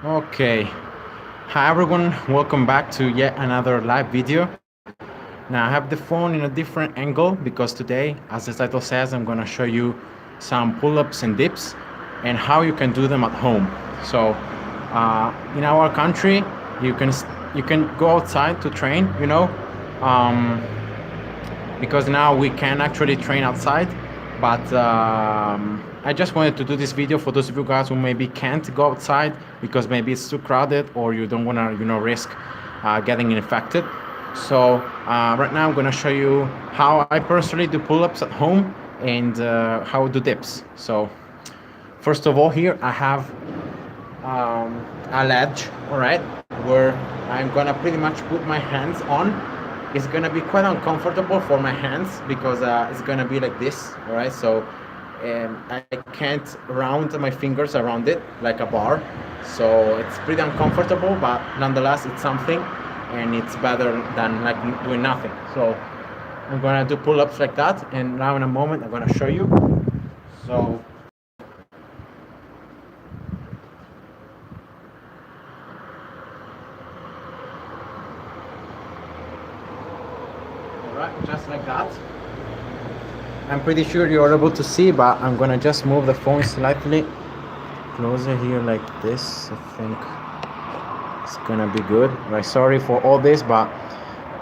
Okay, hi everyone, welcome back to yet another live video. Now I have the phone in a different angle because today, as the title says, I'm gonna show you some pull-ups and dips and how you can do them at home. So, in our country, you can you can go outside to train, um, because now we can actually train outside. But I just wanted to do this video for those of you guys who maybe can't go outside because maybe it's too crowded or you don't want to, risk getting infected. So right now I'm going to show you how I personally do pull-ups at home and how I do dips. So first of all, here I have a ledge, all right, where I'm gonna pretty much put my hands on. It's gonna be quite uncomfortable for my hands because it's gonna be like this, all right. So I can't round my fingers around it like a bar, so it's pretty uncomfortable. But nonetheless, it's something, and it's better than like doing nothing. So I'm gonna do pull-ups like that, and now in a moment I'm gonna show you. So all right, just like that. I'm pretty sure you're able to see, but I'm gonna just move the phone slightly closer here like this. I think it's gonna be good. Right, sorry for all this, but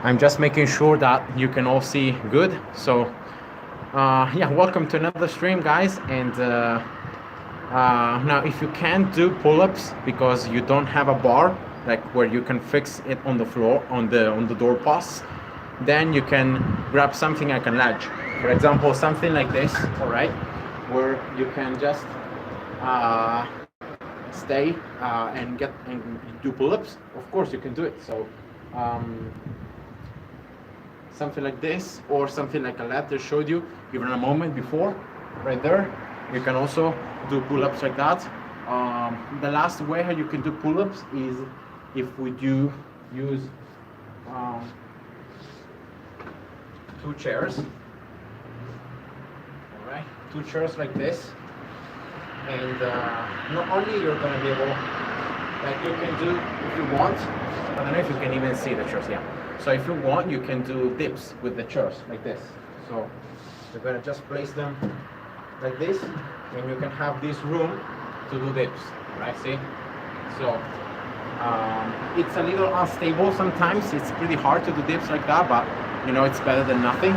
I'm just making sure that you can all see good. So yeah, welcome to another stream, guys. And now if you can't do pull-ups because you don't have a bar like where you can fix it on the floor on the door posts, then you can grab something like a ledge. For example, something like this, all right, where you can just uh, stay and do pull-ups. Of course, you can do it. So um, something like this, or something like a ledge I showed you even a moment before, right there. You can also do pull-ups like that. The last way how you can do pull-ups is if we do use um, two chairs, all right, two chairs like this, and not only you're gonna be able, like you can do if you want. I don't know if you can even see the chairs. Yeah. So if you want, you can do dips with the chairs like this. So you're gonna just place them like this, and you can have this room to do dips. Right? See? So it's a little unstable sometimes. It's pretty hard to do dips like that, but it's better than nothing.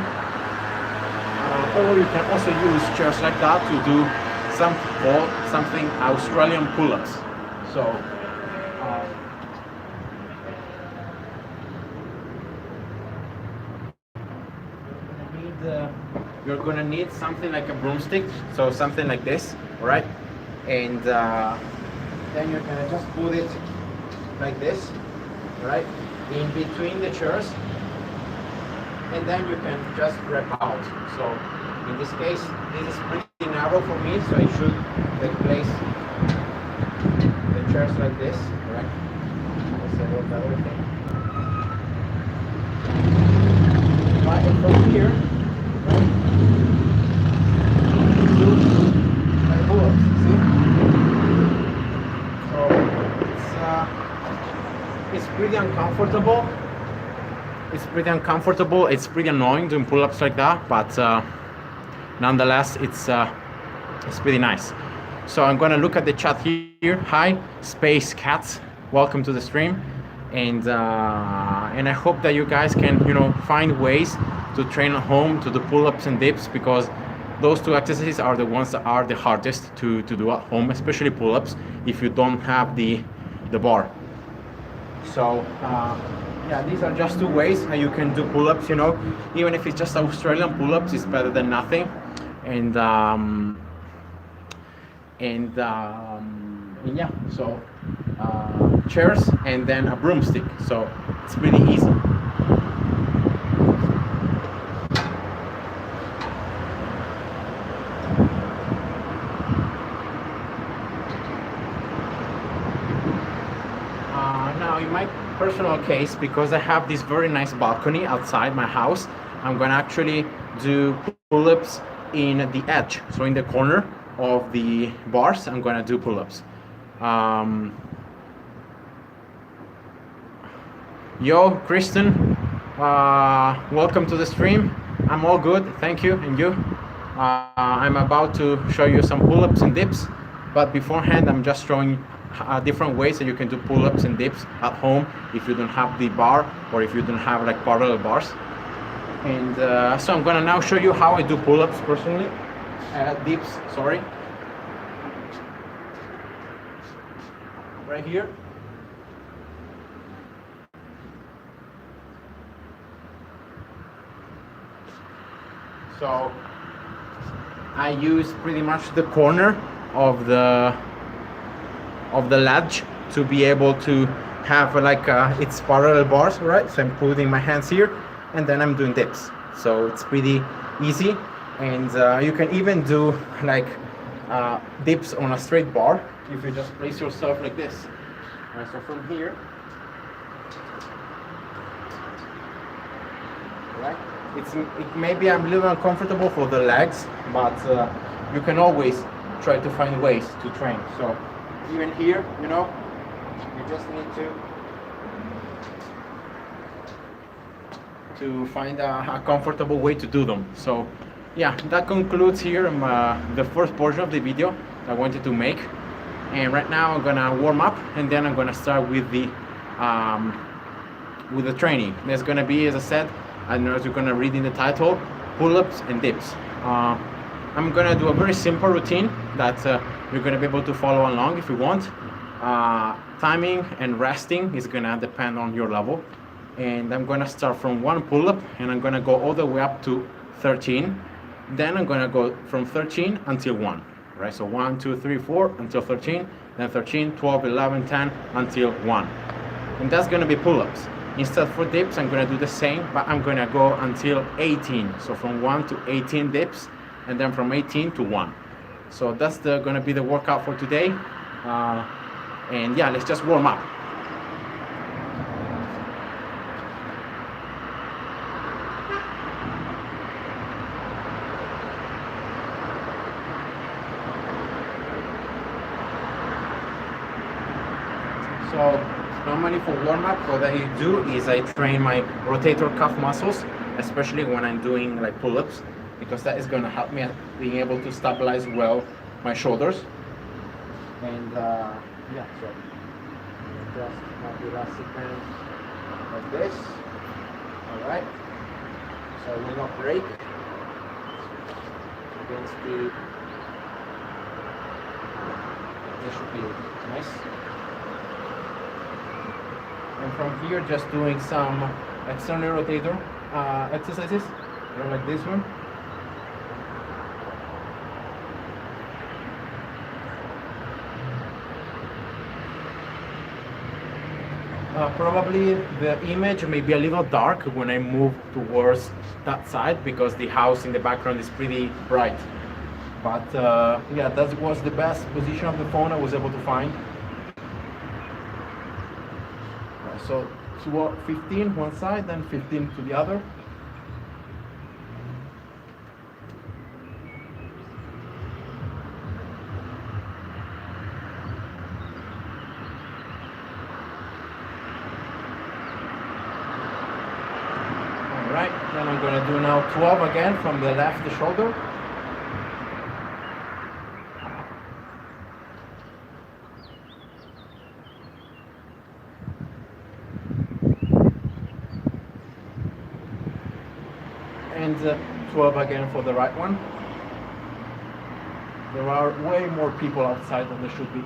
Or you can also use chairs like that to do something Australian pull-ups. So you're gonna need something like a broomstick, so something like this, all right? And then you're gonna just put it like this, all right, in between the chairs, and then you can just grab out. So in this case, this is pretty narrow for me, so I should like place the chairs like this, all right? That's a little better thing. Right, and from here, right? It's pretty uncomfortable. It's pretty annoying doing pull-ups like that, but nonetheless, it's pretty nice. So I'm gonna look at the chat here. Hi, Space Cats. Welcome to the stream, and I hope that you guys can find ways to train at home to do pull-ups and dips, because those two exercises are the ones that are the hardest to do at home, especially pull-ups if you don't have the bar. So yeah, these are just two ways how you can do pull-ups. Even if it's just Australian pull-ups, it's better than nothing. And yeah, so chairs and then a broomstick. So it's pretty easy. Now, in my personal case, because I have this very nice balcony outside my house, I'm gonna actually do pull-ups in the edge, so in the corner of the bars. I'm gonna do pull-ups. Yo, Kristen, welcome to the stream. I'm all good, thank you, and you? I'm about to show you some pull-ups and dips, but beforehand, I'm just showing different ways that you can do pull-ups and dips at home if you don't have the bar or if you don't have like parallel bars. And so I'm gonna now show you how I do pull-ups personally, dips, sorry. Right here. So I use pretty much the corner of the ledge to be able to have like its parallel bars, right? So I'm putting my hands here and then I'm doing dips. So it's pretty easy, and you can even do like dips on a straight bar if you just place yourself like this. So from here, right? It maybe I'm a little uncomfortable for the legs, but you can always try to find ways to train. So even here, you know, you just need to find a comfortable way to do them. So yeah, that concludes here the first portion of the video I wanted to make. And right now I'm gonna warm up, and then I'm gonna start with the training. There's gonna be, as I said, I don't know if you're gonna read in the title, pull-ups and dips. I'm gonna do a very simple routine that you're gonna be able to follow along if you want. Timing and resting is gonna depend on your level. And I'm gonna start from one pull-up, and I'm gonna go all the way up to 13. Then I'm gonna go from 13 until 1. Right? So 1, 2, 3, 4 until 13, then 13, 12, 11, 10 until 1. And that's gonna be pull-ups. Instead for dips, I'm gonna do the same, but I'm gonna go until 18. So from 1 to 18 dips, and then from 18 to 1. So that's gonna be the workout for today. And yeah, let's just warm up. So normally for warm-up, what I do is I train my rotator cuff muscles, especially when I'm doing like pull-ups, because that is going to help me being able to stabilize well my shoulders. And yeah, so just have the elastic band like this. All right. So I will not break against the. This should be nice. And from here, just doing some external rotator exercises, like this one. Probably the image may be a little dark when I move towards that side because the house in the background is pretty bright. But yeah, that was the best position of the phone I was able to find. So 15 one side, then 15 to the other. All right, then I'm going to do now 12 again from the left shoulder. And 12 again for the right one. There are way more people outside than there should be.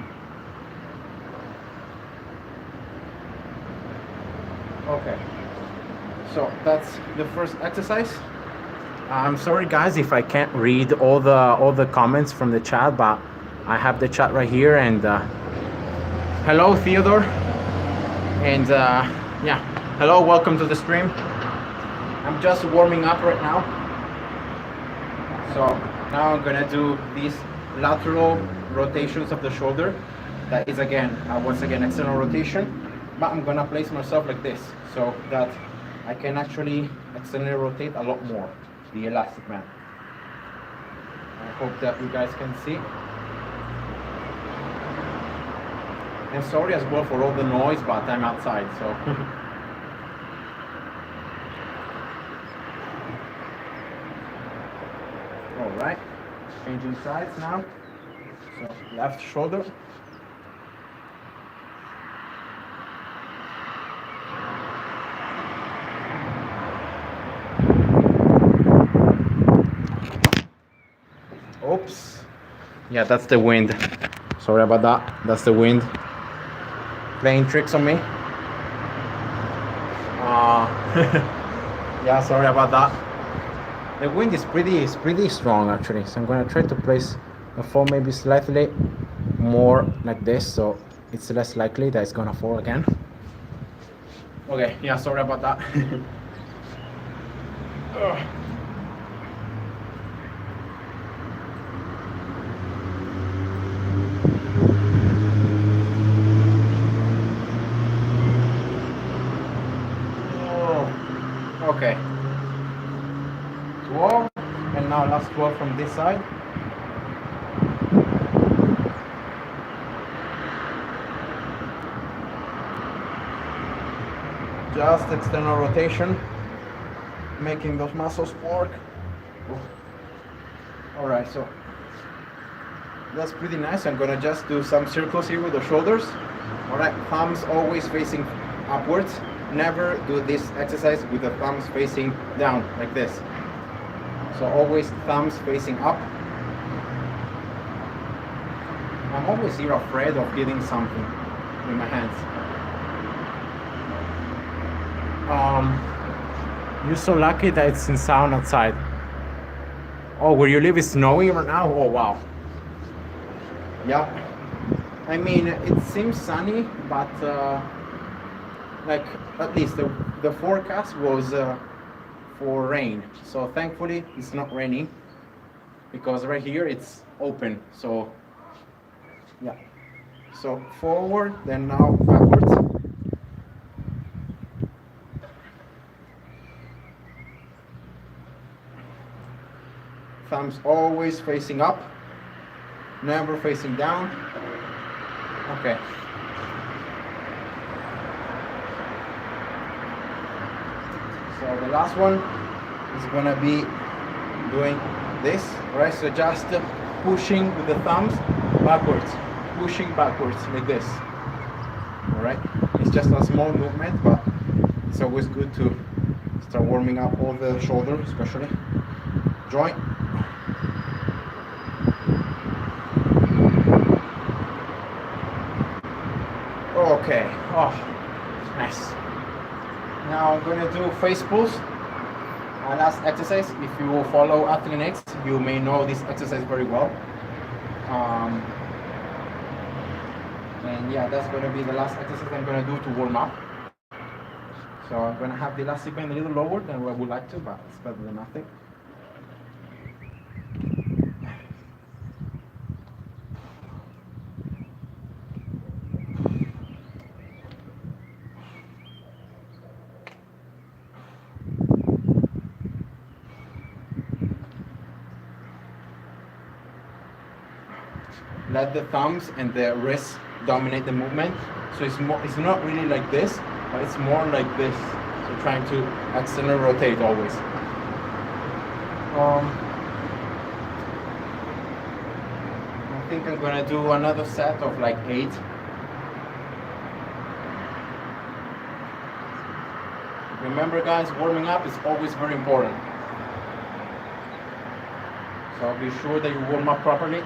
Okay, so that's the first exercise. I'm sorry guys if I can't read all the comments from the chat, but I have the chat right here. And hello Theodore, and yeah, hello, welcome to the stream. I'm just warming up right now. So now I'm gonna do these lateral rotations of the shoulder. That is again, once again, external rotation, but I'm gonna place myself like this so that I can actually externally rotate a lot more the elastic band. I hope that you guys can see. And sorry as well for all the noise, but I'm outside, so. Changing sides now. So left shoulder. Oops. Yeah, that's the wind. Sorry about that. That's the wind playing tricks on me. Yeah, sorry about that. The wind is pretty strong actually. So I'm gonna try to place the phone maybe slightly more like this, so it's less likely that it's gonna fall again. Okay, yeah, sorry about that. Ugh. Okay. 12, and now last 12 from this side. Just external rotation, making those muscles work. All right, so that's pretty nice. I'm gonna just do some circles here with the shoulders. All right, thumbs always facing upwards. Never do this exercise with the thumbs facing down like this. So always thumbs facing up. I'm always here afraid of hitting something with my hands. You're so lucky that it's in sound outside. Oh, where you live is snowing right now? Oh, wow. Yeah. I mean, it seems sunny, but like at least the forecast was for rain. So thankfully it's not raining because right here it's open. So yeah. So forward, then now backwards. Thumbs always facing up, never facing down. Okay. So the last one is gonna be doing this, right? So just pushing with the thumbs backwards, pushing backwards like this. All right. It's just a small movement, but it's always good to start warming up all the shoulder, especially joint. Okay. Oh, nice. Now I'm going to do face pulls. Last exercise. If you follow Athlete X, you may know this exercise very well. And yeah, that's going to be the last exercise I'm going to do to warm up. So I'm going to have the elastic band a little lower than what I would like to, but it's better than nothing. Let the thumbs and the wrists dominate the movement. So it's not really like this, but it's more like this. So trying to external rotate always. I think I'm gonna do another set of like 8. Remember guys, warming up is always very important. So be sure that you warm up properly.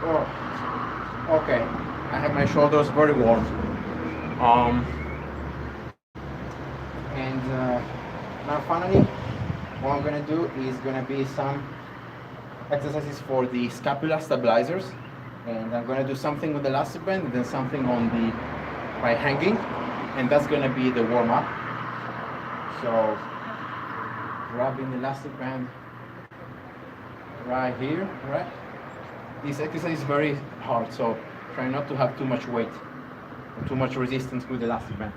Oh, okay. I have my shoulders very warm. Now finally, what I'm gonna do is gonna be some exercises for the scapula stabilizers, and I'm gonna do something with the elastic band, and then something on the by hanging, and that's gonna be the warm up. So grabbing the elastic band right here, right? This exercise is very hard, so try not to have too much weight or too much resistance with the elastic band.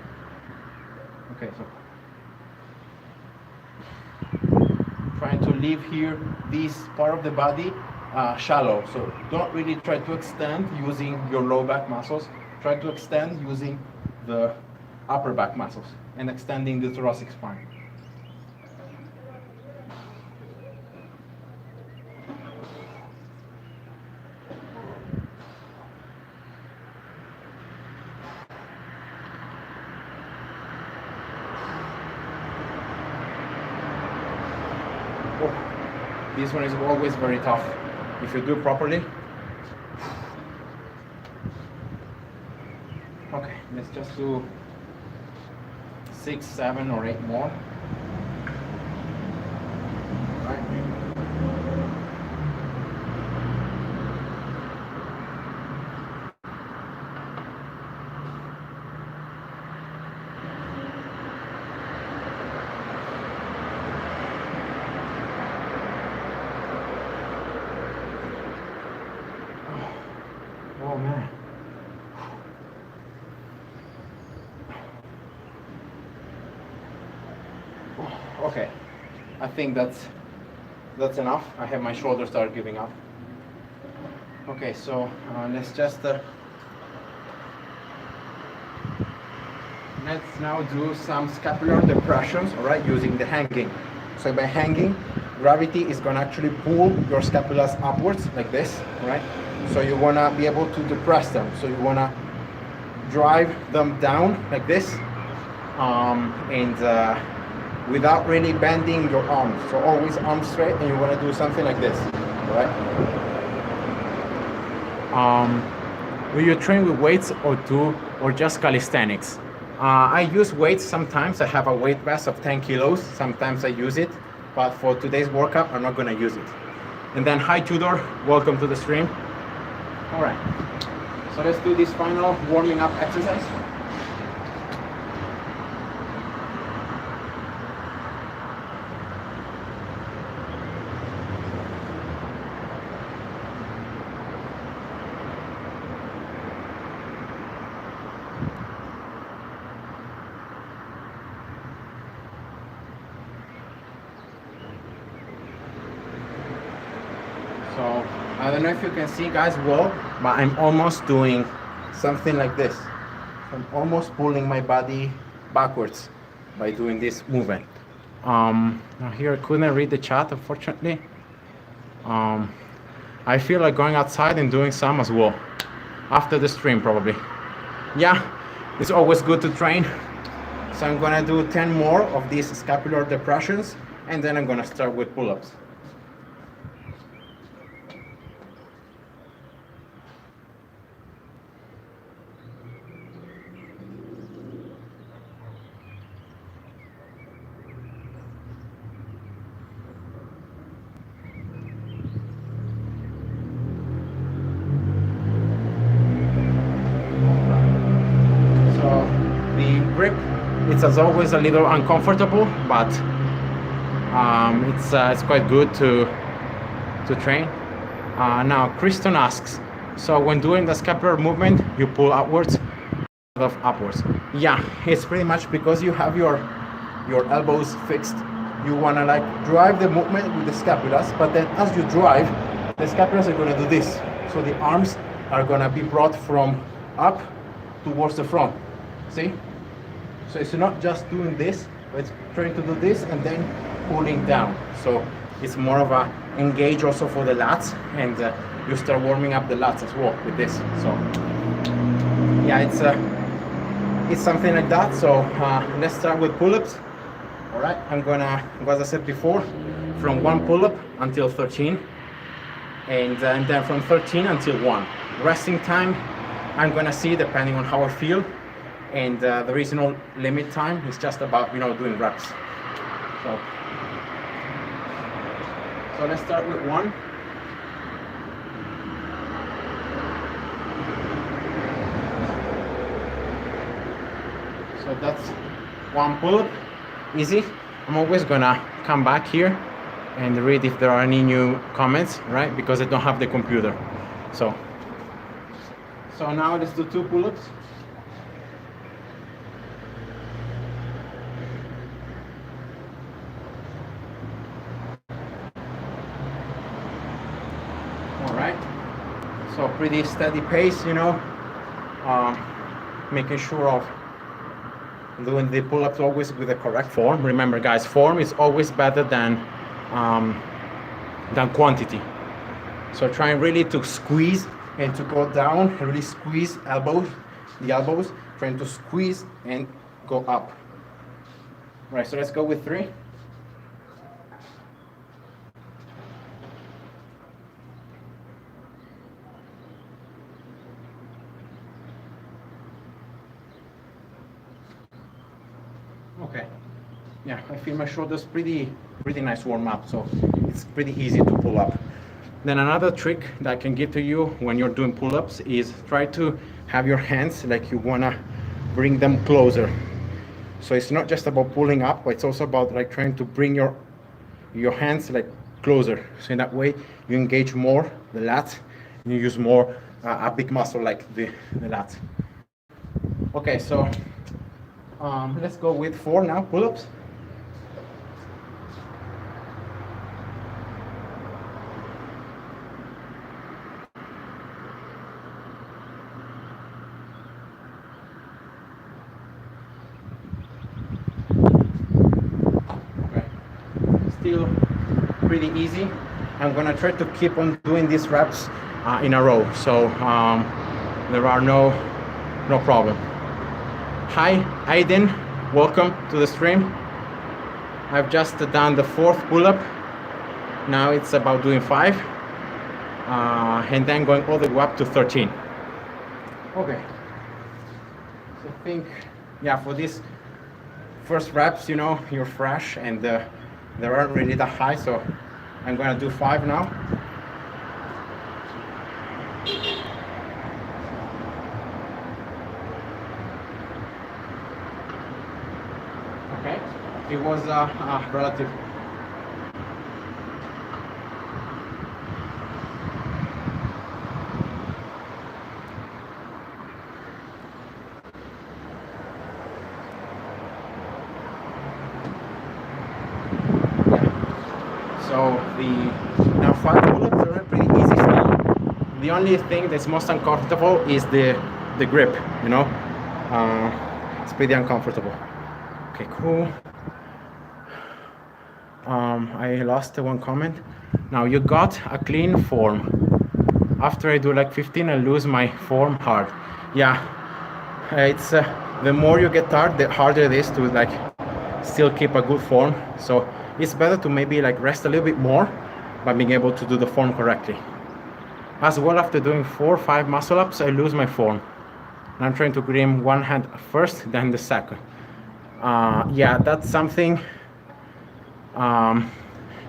Okay, so trying to leave here this part of the body shallow. So don't really try to extend using your low back muscles. Try to extend using the upper back muscles and extending the thoracic spine. Oh, this one is always very tough if you do it properly. Okay, let's just do 6, 7, or 8 more. Right. Oh man. Okay, I think that's enough. I have my shoulders start giving up. Okay, so let's now do some scapular depressions, all right, using the hanging. So by hanging, gravity is going to actually pull your scapulas upwards like this, right? So you want to be able to depress them. So you want to drive them down like this, and without really bending your arms. So always arms straight, and you want to do something like this, right? Do you train with weights or just calisthenics? I use weights sometimes. I have a weight vest of 10 kilos. Sometimes I use it, but for today's workout, I'm not gonna use it. And then, hi Tudor, welcome to the stream. All right, so let's do this final warming up exercise. So I don't know if you can see guys well, but I'm almost doing something like this. I'm almost pulling my body backwards by doing this movement. Now here I couldn't read the chat, unfortunately. I feel like going outside and doing some as well after the stream probably. Yeah, it's always good to train. So I'm gonna do 10 more of these scapular depressions, and then I'm gonna start with pull-ups. It's as always a little uncomfortable, but it's quite good to train. Now Kristen asks, so when doing the scapular movement, you pull outwards instead of upwards? Yeah, it's pretty much because you have your elbows fixed. You wanna like drive the movement with the scapulas, but then as you drive, the scapulas are gonna do this. So the arms are gonna be brought from up towards the front. See? So it's not just doing this, but it's trying to do this and then pulling down. So it's more of a engage also for the lats, and you start warming up the lats as well with this. So yeah, it's something like that. So let's start with pull-ups. All right, I'm gonna, as I said before, from 1 pull-up until 13, and then from 13 until 1. Resting time, I'm gonna see depending on how I feel. And there is no limit time. It's just about, doing reps. So let's start with 1. So that's 1 pull-up, easy. I'm always gonna come back here and read if there are any new comments, right? Because I don't have the computer. So now let's do 2 pull-ups. So pretty steady pace, you know, making sure of doing the pull-ups always with the correct form. Remember guys, form is always better than quantity. So trying really to squeeze and to go down, really squeeze the elbows, trying to squeeze and go up. All right, so let's go with 3. Okay. Yeah, I feel my shoulders pretty nice warm up, so it's pretty easy to pull up. Then another trick that I can give to you when you're doing pull-ups is try to have your hands like you wanna bring them closer. So it's not just about pulling up, but it's also about like trying to bring your hands like closer. So in that way you engage more the lats and you use more a big muscle like the lats. Okay, so let's go with 4 now, pull-ups. Still pretty easy. I'm gonna try to keep on doing these reps in a row, so there are no problem. Hi Aiden, welcome to the stream. I've just done the 4th pull-up. Now it's about doing 5 and then going all the way up to 13. Okay, so I think, yeah, for this first reps, you know, you're fresh and they aren't really that high, so I'm gonna do 5 now. Okay, it was relative. So now 5 pull-ups are pretty easy still. The only thing that's most uncomfortable is the grip, you know. It's pretty uncomfortable. Okay, cool. I lost one comment. Now you got a clean form. After I do like 15, I lose my form hard. Yeah, it's the more you get tired, the harder it is to like still keep a good form. So it's better to maybe like rest a little bit more by being able to do the form correctly. As well, after doing 4 or 5 muscle ups, I lose my form. And I'm trying to grip one hand first, then the second. Yeah, that's something.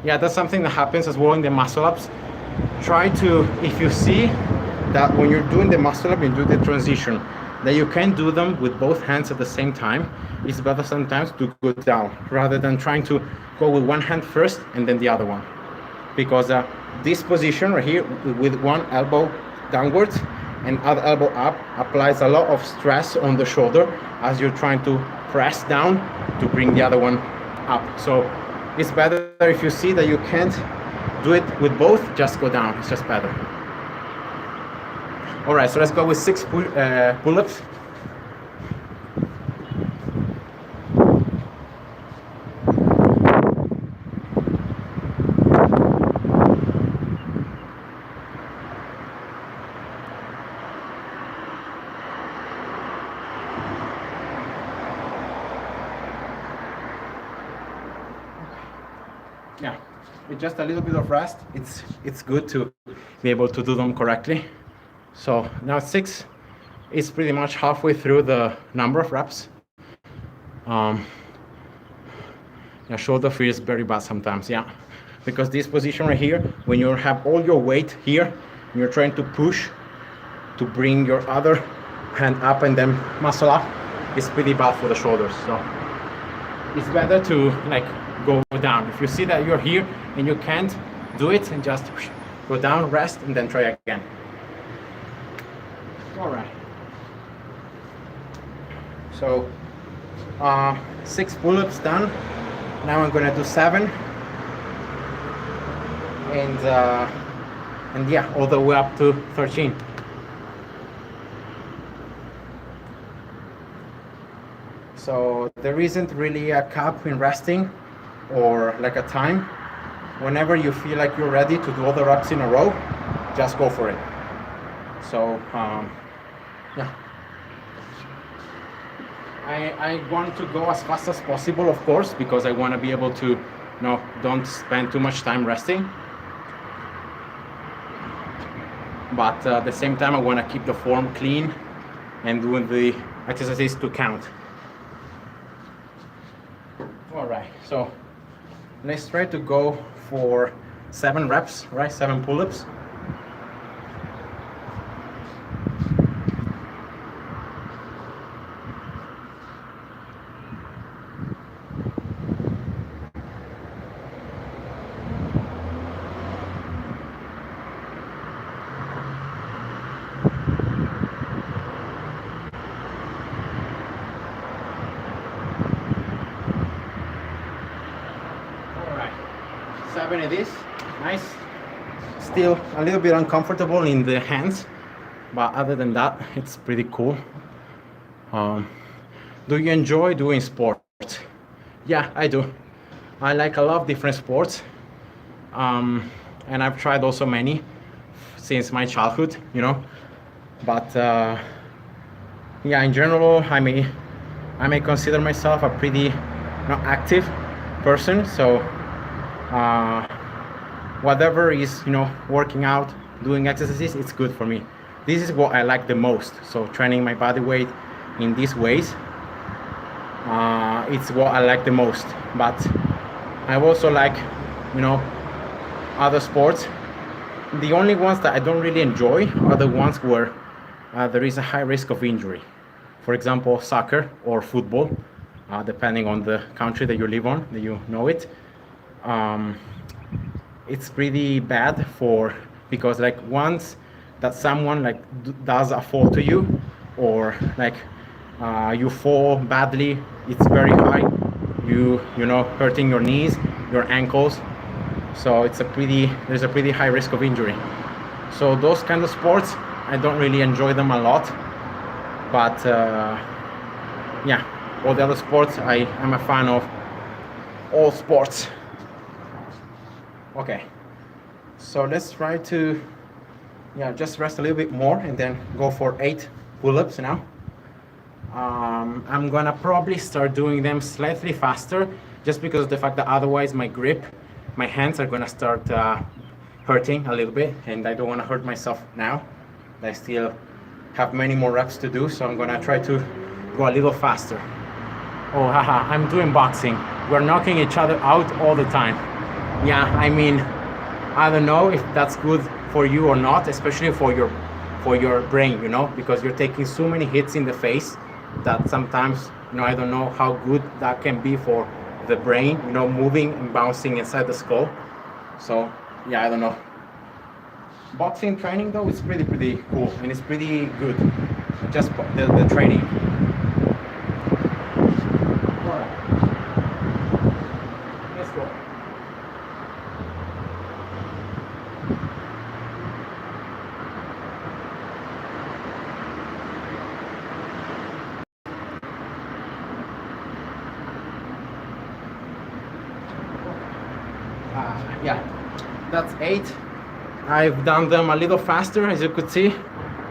Yeah, that's something that happens as well in the muscle ups. Try to, if you see that when you're doing the muscle up, you do the transition, that you can do them with both hands at the same time, it's better sometimes to go down rather than trying to go with one hand first and then the other one. Because this position right here with one elbow downwards and other elbow up applies a lot of stress on the shoulder as you're trying to press down to bring the other one up. So it's better if you see that you can't do it with both, just go down, it's just better. All right, so let's go with 6 pull-ups. Yeah, with just a little bit of rest, it's good to be able to do them correctly. So now 6 is pretty much halfway through the number of reps. Yeah, shoulder feels very bad sometimes, yeah. Because this position right here, when you have all your weight here, and you're trying to push to bring your other hand up and then muscle up, it's pretty bad for the shoulders. So it's better to like go down. If you see that you're here and you can't do it, and just go down, rest, and then try again. All right. So 6 pull-ups done. Now I'm gonna do 7, and and yeah, all the way up to 13. So there isn't really a cap in resting or like a time. Whenever you feel like you're ready to do all the reps in a row, just go for it. So yeah, I want to go as fast as possible, of course, because I want to be able to, don't spend too much time resting. But at the same time, I want to keep the form clean and doing the exercises to count. All right, so let's try to go for 7 reps, right? 7 pull-ups. All right, 7 of these, nice. Still a little bit uncomfortable in the hands, but other than that, it's pretty cool. Do you enjoy doing sports? Yeah, I do. I like a lot of different sports, and I've tried also many since my childhood, But yeah, in general, I may consider myself a pretty active person. So whatever is working out, doing exercises, it's good for me. This is what I like the most. So training my body weight in these ways, it's what I like the most. But I also like other sports. The only ones that I don't really enjoy are the ones where there is a high risk of injury. For example, soccer or football, depending on the country that you live on, that you know it. It's pretty bad because like once that someone like does a fall to you, or like you fall badly, it's very high. Hurting your knees, your ankles. So there's a pretty high risk of injury. So those kind of sports, I don't really enjoy them a lot. But yeah, all the other sports, I'm a fan of all sports. Okay, so let's try to just rest a little bit more and then go for 8 pull-ups now. I'm gonna probably start doing them slightly faster, just because of the fact that otherwise my hands are gonna start hurting a little bit, and I don't want to hurt myself now. I still have many more reps to do, so I'm gonna try to go a little faster. Oh, haha, I'm doing boxing. We're knocking each other out all the time. Yeah, I don't know if that's good for you or not, especially for your brain, because you're taking so many hits in the face that sometimes, I don't know how good that can be for the brain, moving and bouncing inside the skull. So yeah, I don't know. Boxing training though is pretty cool, and it's pretty good. Just the training. All right, let's go. Yeah, that's 8. I've done them a little faster, as you could see,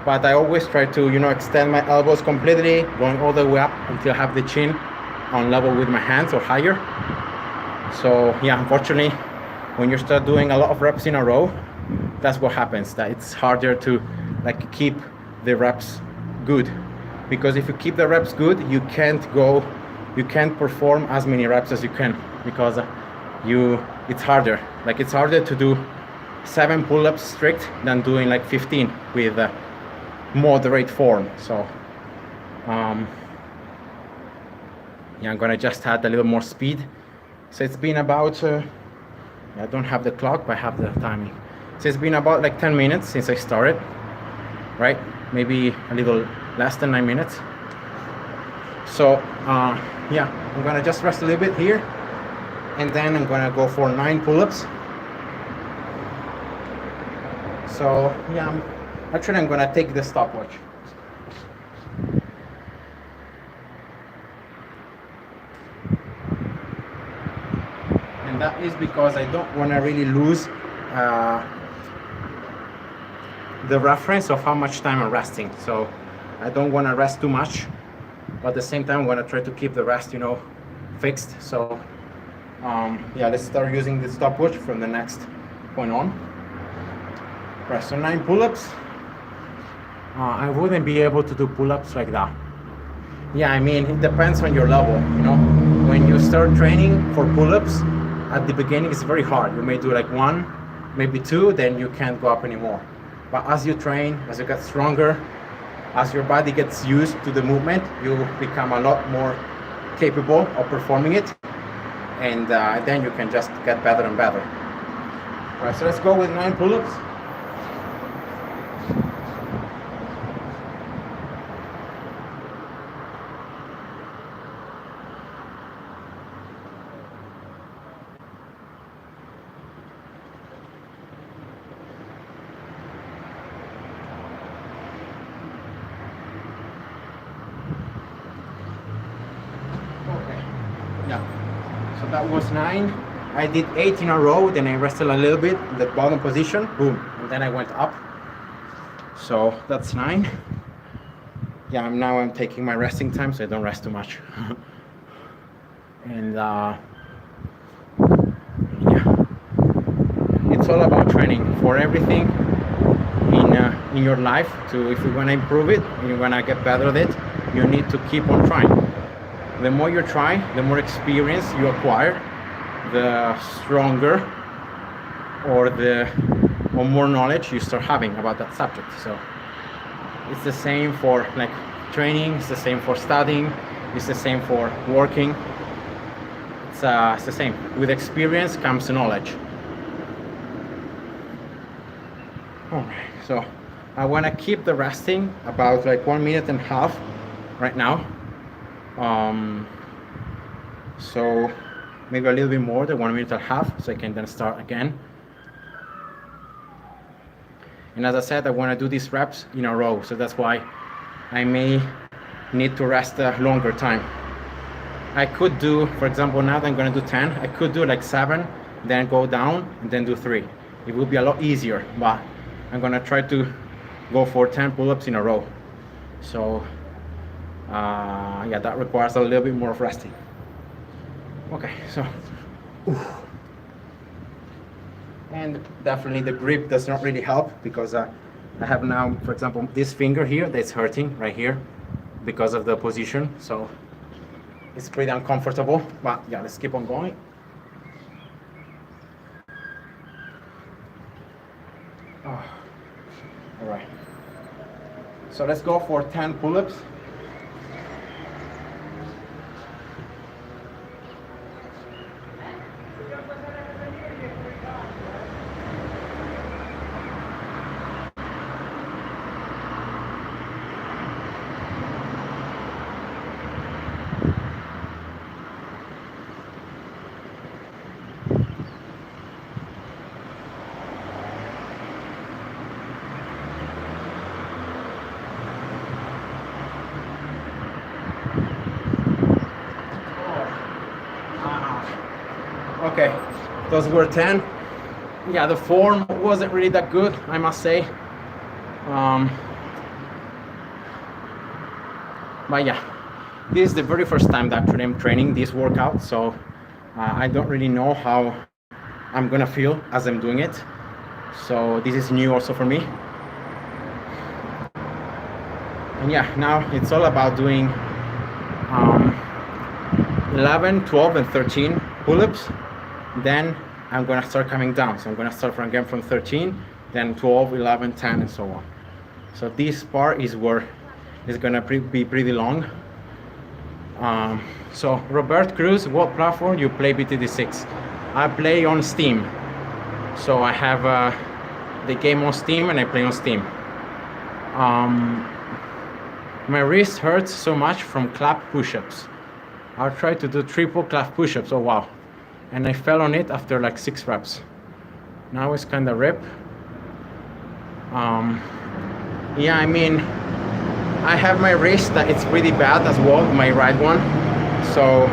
but I always try to extend my elbows completely, going all the way up until I have the chin on level with my hands or higher. So yeah, unfortunately, when you start doing a lot of reps in a row, that's what happens, that it's harder to keep the reps good, because if you keep the reps good, you can't perform as many reps as you can, because it's harder. It's harder to do 7 pull-ups strict than doing 15 with moderate form. So yeah, I'm gonna just add a little more speed. So it's been about I don't have the clock, but I have the timing. So it's been about 10 minutes since I started, right? Maybe a little less than 9 minutes. So yeah, I'm gonna just rest a little bit here, and then I'm gonna go for 9 pull-ups. So yeah, actually I'm gonna take the stopwatch. And that is because I don't want to really lose uh, the reference of how much time I'm resting. So I don't want to rest too much, but at the same time I want to try to keep the rest, fixed. So yeah, let's start using the stopwatch from the next point on. Right, so 9 pull-ups. I wouldn't be able to do pull-ups like that. Yeah, I mean, it depends on your level, When you start training for pull-ups, at the beginning it's very hard. You may do like 1, maybe 2, then you can't go up anymore. But as you train, as you get stronger, as your body gets used to the movement, you become a lot more capable of performing it. And then you can just get better and better. All right, so let's go with 9 pull-ups. Yeah, so that was 9. I did 8 in a row, then I rested a little bit in the bottom position, boom, and then I went up. So that's 9. Yeah, now I'm taking my resting time so I don't rest too much. And yeah, it's all about training for everything in your life. If you want to improve it and you want to get better at it, you need to keep on trying. The more you try, the more experience you acquire, the stronger or more knowledge you start having about that subject. So it's the same for like training, it's the same for studying, it's the same for working. It's the same. With experience comes knowledge. Alright, so I want to keep the resting about like 1.5 minutes right now. So maybe a little bit more than 1.5 minutes, so I can then start again. And as I said, I want to do these reps in a row, so that's why I may need to rest a longer time. I could do, for example, now that I'm going to do 10, I could do like 7, then go down and then do 3. It would be a lot easier, but I'm going to try to go for 10 pull-ups in a row. So yeah, that requires a little bit more of resting. Okay, so and definitely the grip does not really help because I have now, for example, this finger here that's hurting right here because of the position, so it's pretty uncomfortable. But yeah, let's keep on going. All right, so let's go for 10 pull-ups. Okay, those were 10. Yeah, the form wasn't really that good, I must say. But yeah, this is the very first time that actually I'm training this workout, so I don't really know how I'm gonna feel as I'm doing it. So this is new also for me. And yeah, now it's all about doing 11, 12, and 13 pull-ups. Then I'm gonna start coming down. So I'm gonna start from 13, then 12, 11, 10, and so on. So this part is where it's gonna be pretty long. So Robert Cruz, what platform you play BTD6? I play on Steam. So I have the game on Steam and I play on Steam. My wrist hurts so much from clap push-ups. I'll try to do triple clap push-ups. Oh wow. And I fell on it after like 6 reps. Now it's kind of rip. Um, yeah, I mean, I have my wrist that it's pretty bad as well, my right one. So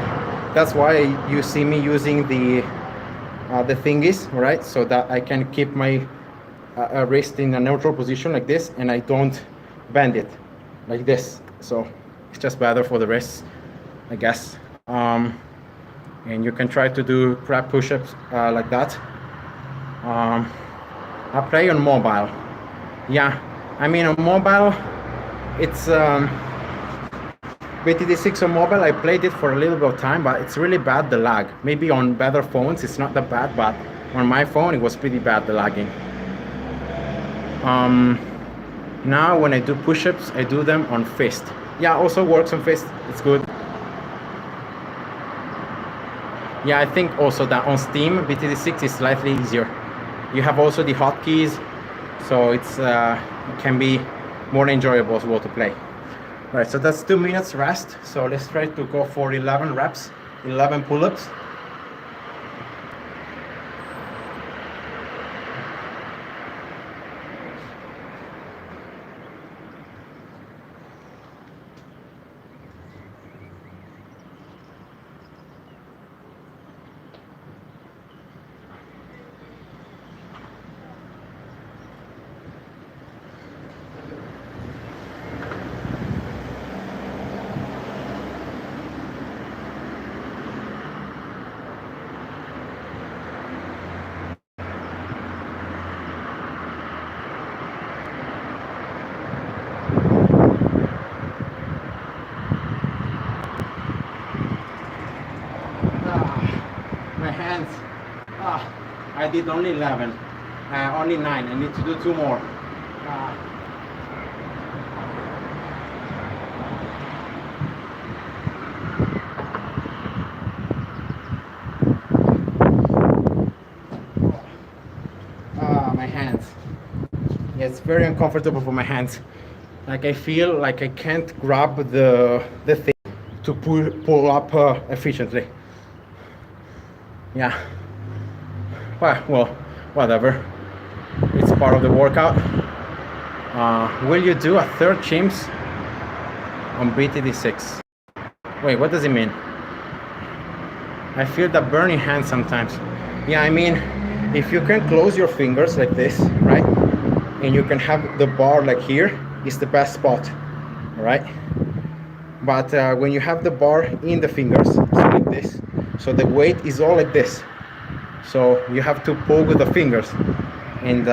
that's why you see me using the thingies, right? So that I can keep my wrist in a neutral position like this, and I don't bend it like this. So it's just better for the wrists, I guess. And you can try to do crab push-ups like that. Um, I play on mobile. Yeah, I mean on mobile, it's BTD6 on mobile. I played it for a little bit of time, but it's really bad the lag. Maybe on better phones it's not that bad, but on my phone it was pretty bad the lagging. Um, Now when I do push-ups, I do them on fist. Yeah, also works on fist. It's good. Yeah, I think also that on Steam, BTD6 is slightly easier. You have also the hotkeys, so it can be more enjoyable as well to play. All right, so that's 2 minutes rest. So let's try to go for 11 reps, 11 pull-ups. My hands. I did only 11. Only 9. I need to do 2 more. My hands. Yeah, it's very uncomfortable for my hands. Like I feel like I can't grab the thing to pull up efficiently. Yeah. Well, whatever. It's part of the workout. Will you do a third chimps on BTD6? Wait, what does it mean? I feel the burning hand sometimes. Yeah, I mean, if you can close your fingers like this, right? And you can have the bar like here, is the best spot, all right? But when you have the bar in the fingers, so like this, so the weight is all like this. So you have to pull with the fingers, and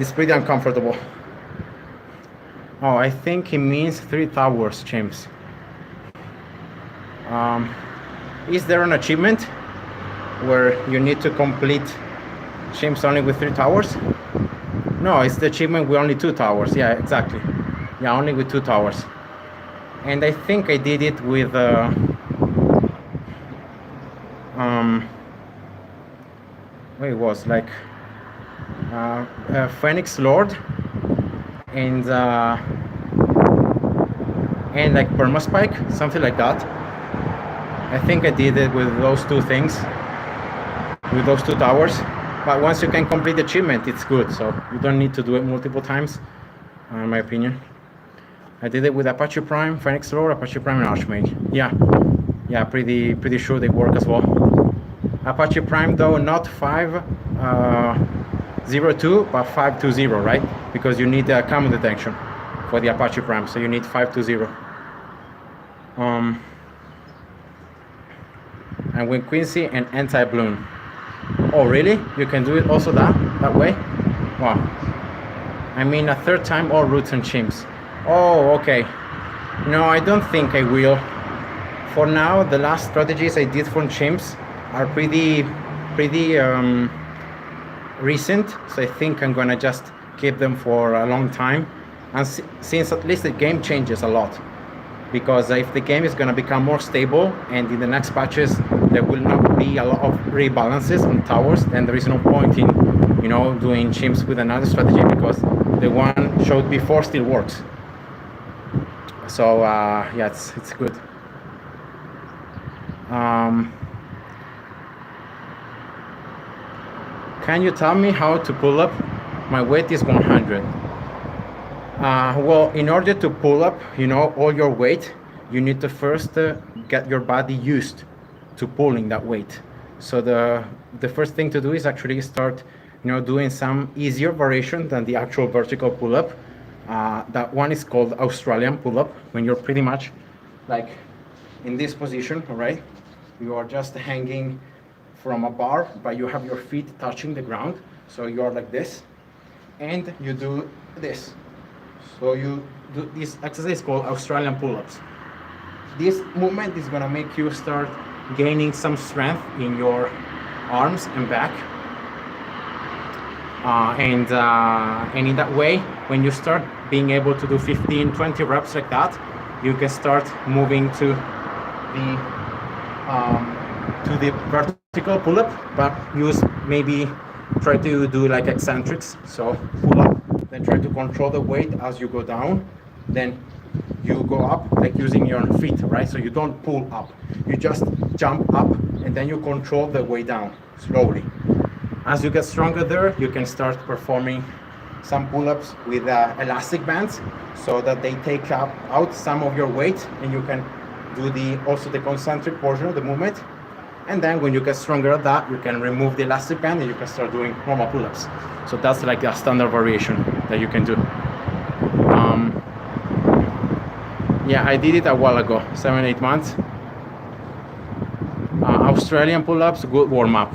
it's pretty uncomfortable. Oh, I think it means 3 towers, James. Is there an achievement where you need to complete chimps only with 3 towers? No, it's the achievement with only 2 towers. Yeah, exactly. Yeah, only with 2 towers. And I think I did it with what it was like Phoenix Lord and like Permaspike, something like that. I think I did it with those 2 things, with those 2 towers. But once you can complete the achievement, it's good. So you don't need to do it multiple times, in my opinion. I did it with Apache Prime, Phoenix Lord, Apache Prime, and Archmage. Yeah, pretty sure they work as well. Apache Prime though, not 502, but 520, right? Because you need a common detection for the Apache Prime, so you need 520. And with Quincy and anti-bloom. Oh really? You can do it also that way? Wow. I mean a third time all roots and chimps. Oh, okay. No, I don't think I will. For now, the last strategies I did for chimps are pretty recent, so I think I'm gonna just keep them for a long time. And since at least the game changes a lot, because if the game is gonna become more stable and in the next patches there will not be a lot of rebalances on towers, then there is no point in doing chimps with another strategy, because the one showed before still works. So yeah, it's good. Can you tell me how to pull up? My weight is 100. Well, in order to pull up, all your weight, you need to first get your body used to pulling that weight. So the first thing to do is actually start, doing some easier variation than the actual vertical pull-up. That one is called Australian pull-up, when you're pretty much like in this position, all right? You are just hanging from a bar, but you have your feet touching the ground. So you are like this, and you do this. So you do this exercise called Australian pull-ups. This movement is gonna make you start gaining some strength in your arms and back. And in that way, when you start being able to do 15, 20 reps like that, you can start moving to the vertical pull-up, but use maybe try to do like eccentrics. So pull up, then try to control the weight as you go down, then you go up like using your feet, right? So you don't pull up, you just jump up, and then you control the way down slowly. As you get stronger there, you can start performing some pull-ups with elastic bands, so that they take out some of your weight, and you can do also the concentric portion of the movement. And then when you get stronger at that, you can remove the elastic band and you can start doing normal pull-ups. So that's like a standard variation that you can do. Yeah, I did it a while ago, 7-8 months. Australian pull-ups, good warm-up.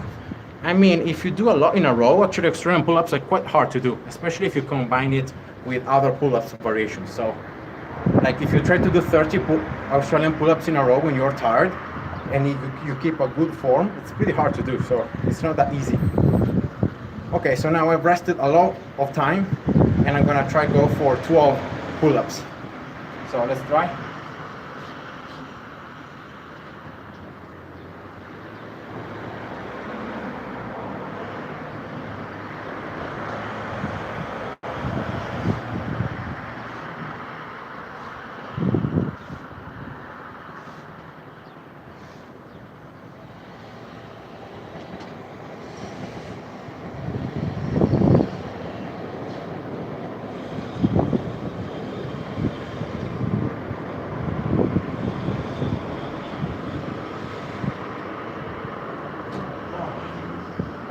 I mean, if you do a lot in a row, actually Australian pull-ups are quite hard to do, especially if you combine it with other pull-ups variations. So like if you try to do 30 Australian pull-ups in a row when you're tired, and you keep a good form, it's pretty hard to do, so it's not that easy. Okay, so now I've rested a lot of time, and I'm gonna try go for 12 pull-ups. So let's try.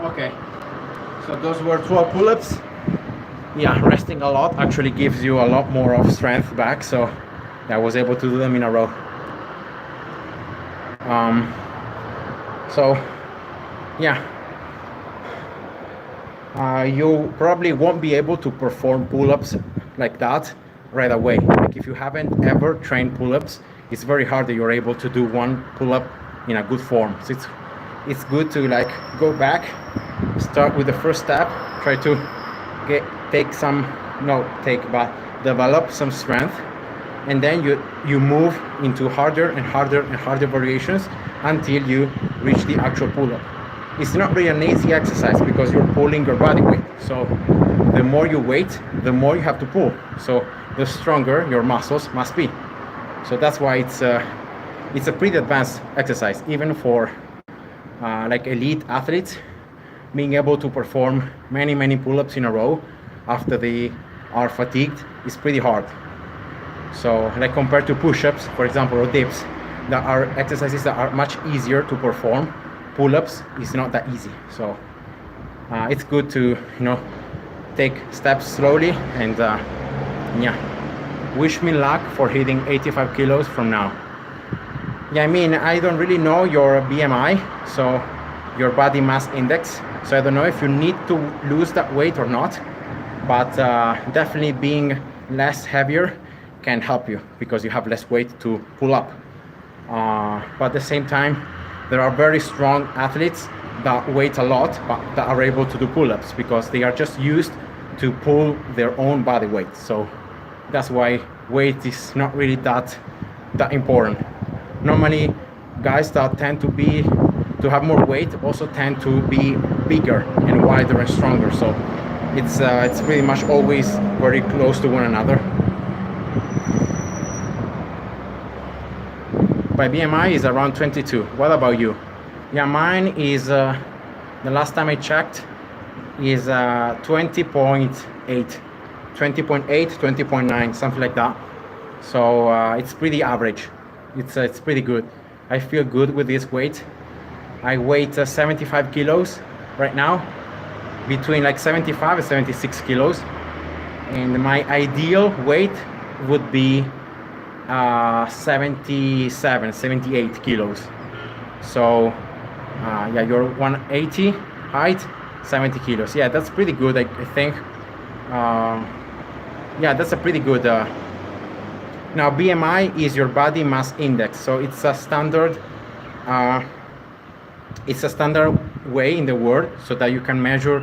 Okay, so those were 12 pull-ups. Yeah, resting a lot actually gives you a lot more of strength back, so I was able to do them in a row. So yeah, you probably won't be able to perform pull-ups like that right away. Like if you haven't ever trained pull-ups, it's very hard that you're able to do one pull-up in a good form. So it's good to like go back, start with the first step, try to develop some strength, and then you move into harder and harder and harder variations until you reach the actual pull-up. It's not really an easy exercise because you're pulling your body weight. So the more you weight, the more you have to pull. So the stronger your muscles must be. So that's why it's a pretty advanced exercise, even for like elite athletes. Being able to perform many pull-ups in a row after they are fatigued is pretty hard. So like compared to push-ups, for example, or dips, there are exercises that are much easier to perform. Pull-ups is not that easy. So it's good to take steps slowly, and yeah, wish me luck for hitting 85 kilos from now. Yeah, I mean, I don't really know your BMI, so your body mass index, so I don't know if you need to lose that weight or not, but definitely being less heavier can help you because you have less weight to pull up. But at the same time, there are very strong athletes that weight a lot but that are able to do pull-ups because they are just used to pull their own body weight. So that's why weight is not really that important. Normally guys that tend to have more weight also tend to be bigger and wider and stronger, so it's pretty much always very close to one another. My BMI is around 22. What about you? Yeah, mine is the last time I checked is 20.8, 20.8, 20.9, something like that. So it's pretty average. It's pretty good. I feel good with this weight. I weigh 75 kilos right now, between like 75 and 76 kilos. And my ideal weight would be 77, 78 kilos. So yeah, you're 180 height, 70 kilos. Yeah, that's pretty good, I think. Yeah, that's a pretty good. Now, BMI is your body mass index, so it's a standard. It's a standard way in the world so that you can measure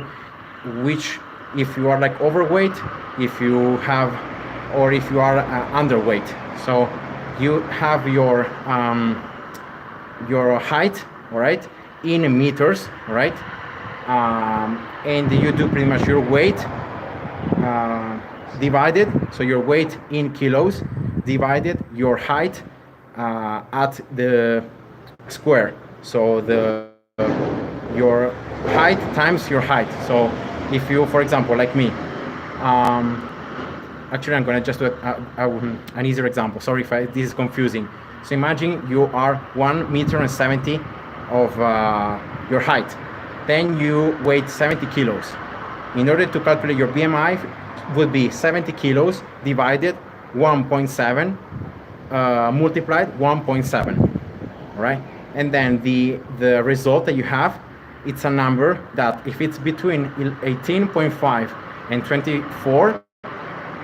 which, if you are like overweight, if you have, or if you are underweight. So you have your height, all right, in meters, all right, and you do pretty much your weight divided, so your weight in kilos divided your height at the square. So your height times your height. So if you, for example, like me, actually I'm gonna just do an easier example. Sorry if this is confusing. So imagine you are 1.70 meters of your height. Then you weigh 70 kilos. In order to calculate your BMI, would be 70 kilos divided 1.7 multiplied 1.7. All right, and then the result that you have, it's a number that if it's between 18.5 and 24,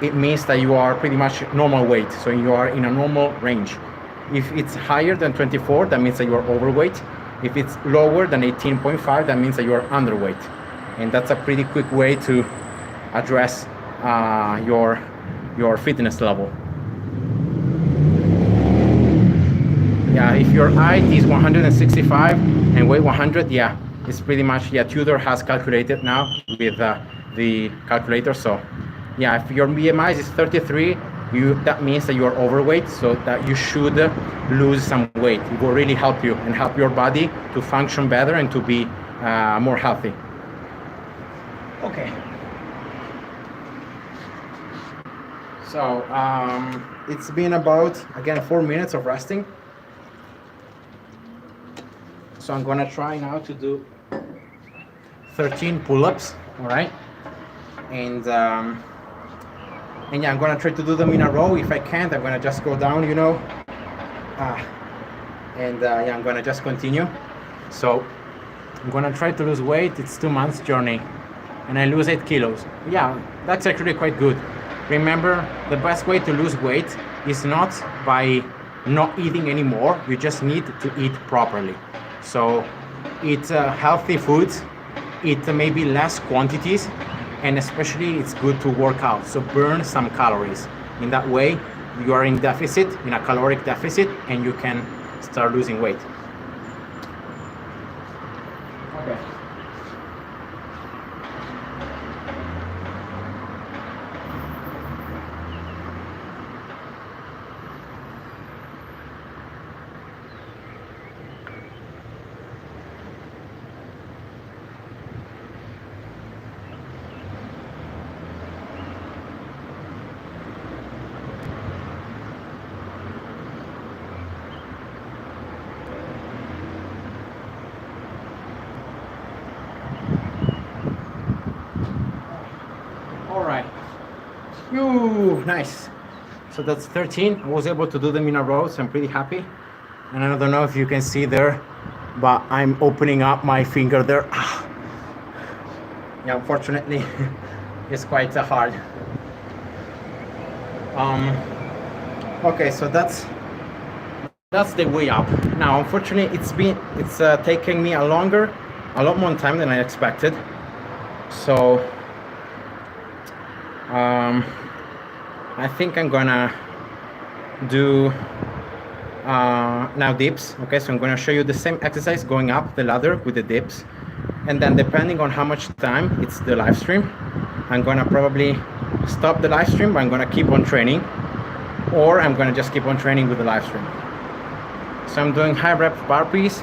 it means that you are pretty much normal weight, so you are in a normal range. If it's higher than 24, that means that you are overweight. If it's lower than 18.5, that means that you are underweight. And that's a pretty quick way to address your fitness level. Yeah, if your height is 165 and weight 100, yeah, it's pretty much, yeah, Tudor has calculated now with the calculator. So yeah, if your BMI is 33, that means that you are overweight, so that you should lose some weight. It will really help you and help your body to function better and to be more healthy. Okay. So it's been about, again, 4 minutes of resting. So I'm gonna try now to do 13 pull-ups, all right? And yeah, I'm gonna try to do them in a row. If I can't, I'm gonna just go down, you know. Yeah, I'm gonna just continue. So I'm gonna try to lose weight. It's 2 months journey, and I lose 8 kilos. Yeah, that's actually quite good. Remember, the best way to lose weight is not by not eating anymore. You just need to eat properly. So eat healthy foods, eat maybe less quantities, and especially it's good to work out. So burn some calories. In that way, you are in deficit, in a caloric deficit, and you can start losing weight. Okay. All right. Ooh, nice. So that's 13. I was able to do them in a row, so I'm pretty happy. And I don't know if you can see there, but I'm opening up my finger there. Yeah, unfortunately, it's quite hard. Okay, so that's the way up. Now, unfortunately, it's taking me a lot more time than I expected. So I think I'm gonna do now dips. Okay, so I'm gonna show you the same exercise going up the ladder with the dips, and then depending on how much time it's the live stream, I'm gonna probably stop the live stream, but I'm gonna keep on training, or I'm gonna just keep on training with the live stream. So I'm doing high rep burpees,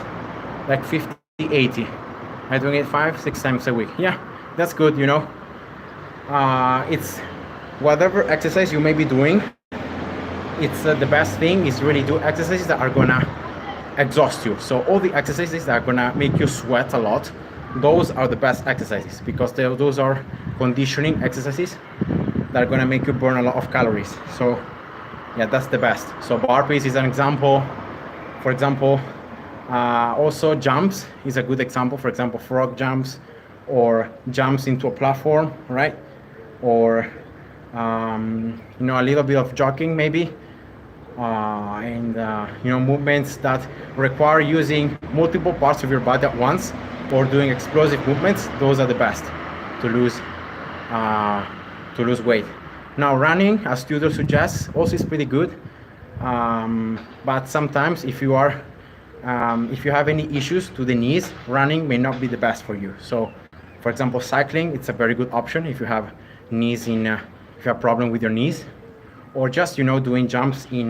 like 50, 80. I'm doing it 5-6 times a week. Yeah, that's good, you know. It's whatever exercise you may be doing, it's the best thing is really do exercises that are gonna exhaust you. So all the exercises that are gonna make you sweat a lot, those are the best exercises because those are conditioning exercises that are gonna make you burn a lot of calories. So yeah, that's the best. So burpees is an example. For example, also jumps is a good example. For example, frog jumps or jumps into a platform, right? Or you know, a little bit of jogging maybe, and you know, movements that require using multiple parts of your body at once or doing explosive movements. Those are the best to lose uh, weight. Now running, as Tudor suggests, also is pretty good, but sometimes if you have any issues to the knees, running may not be the best for you. So for example, cycling, it's a very good option if you have knees if you have problem with your knees, or just, you know, doing jumps in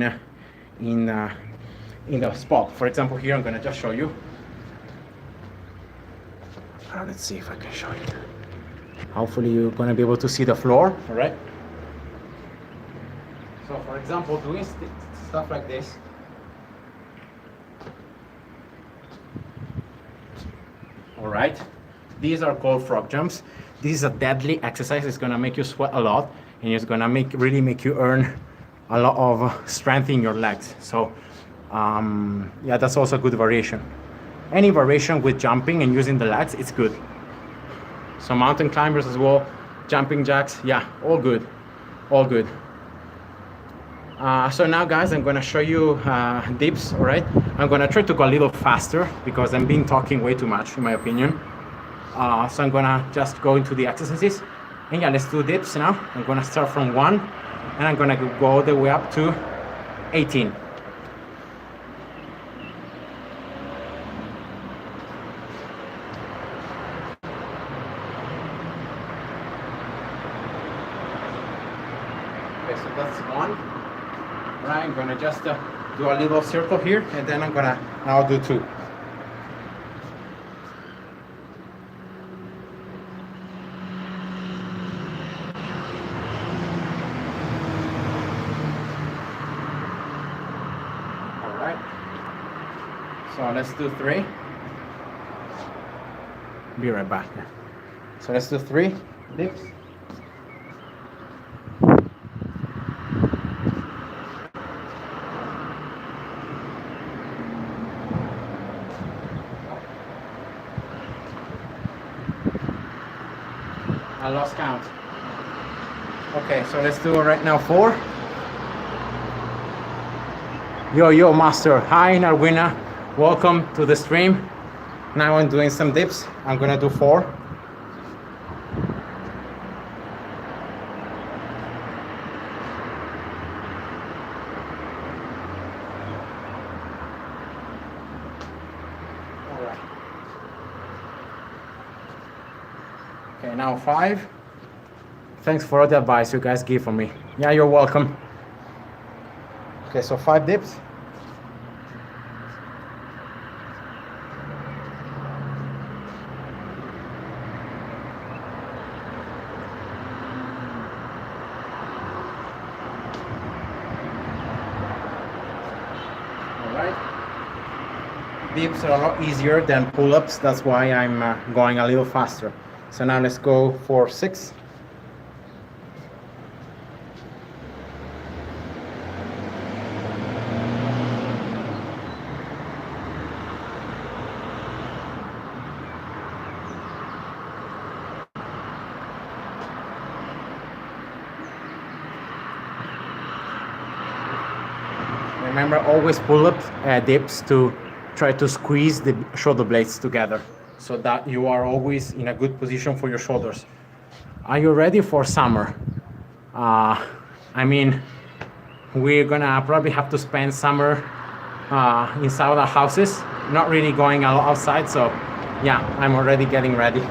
the spot. For example, here I'm gonna just show you. Let's see if I can show you. Hopefully you're gonna be able to see the floor, all right? So for example, doing stuff like this. All right, these are called frog jumps. This is a deadly exercise. It's gonna make you sweat a lot, and it's gonna really make you earn a lot of strength in your legs. So yeah, that's also a good variation. Any variation with jumping and using the legs, it's good. So mountain climbers as well, jumping jacks, yeah, all good, all good. So now guys, I'm gonna show you dips, all right? I'm gonna try to go a little faster because I'm being talking way too much in my opinion. So I'm gonna just go into the exercises. And yeah, let's do dips now. I'm gonna start from 1 and I'm gonna go all the way up to 18. Okay, so that's 1. Right, I'm gonna just do a little circle here, and then I'm gonna now do 2. All right. So let's do 3. Be right back. So let's do 3 dips. I lost count. Okay, so let's do it right now 4. Yo, master. Hi, Narwina. Welcome to the stream. Now I'm doing some dips. I'm gonna do 4. All right. Okay, now 5. Thanks for all the advice you guys give for me. Yeah, you're welcome. Okay, so 5 dips. All right. Dips are a lot easier than pull-ups. That's why I'm going a little faster. So now let's go for 6. Remember, always pull up dips to try to squeeze the shoulder blades together so that you are always in a good position for your shoulders. Are you ready for summer? I mean, we're gonna probably have to spend summer inside our houses, not really going a lot outside, so yeah, I'm already getting ready.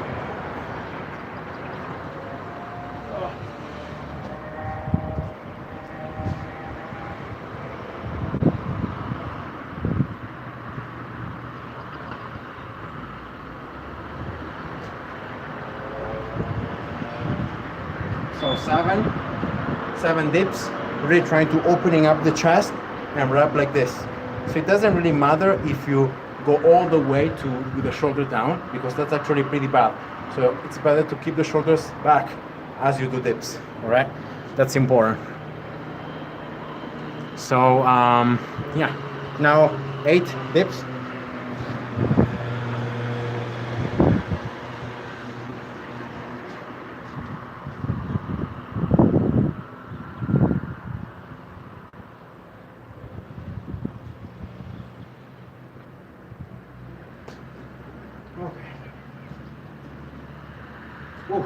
So seven dips, really trying to opening up the chest and wrap like this. So it doesn't really matter if you go all the way to with the shoulder down, because that's actually pretty bad. So it's better to keep the shoulders back as you do dips. All right, that's important. So yeah, now 8 dips. Okay. Oof.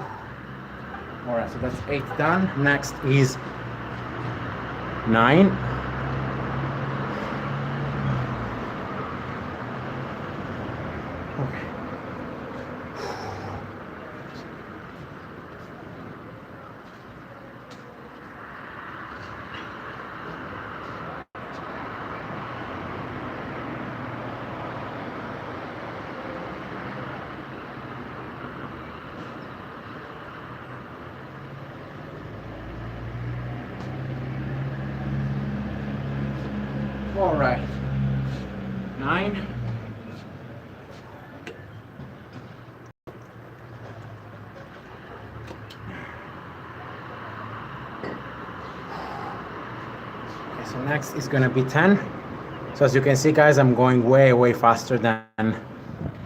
All right, so that's 8 done. Next is 9. Okay. All right. 9. Okay, so next is gonna be 10. So as you can see, guys, I'm going way faster than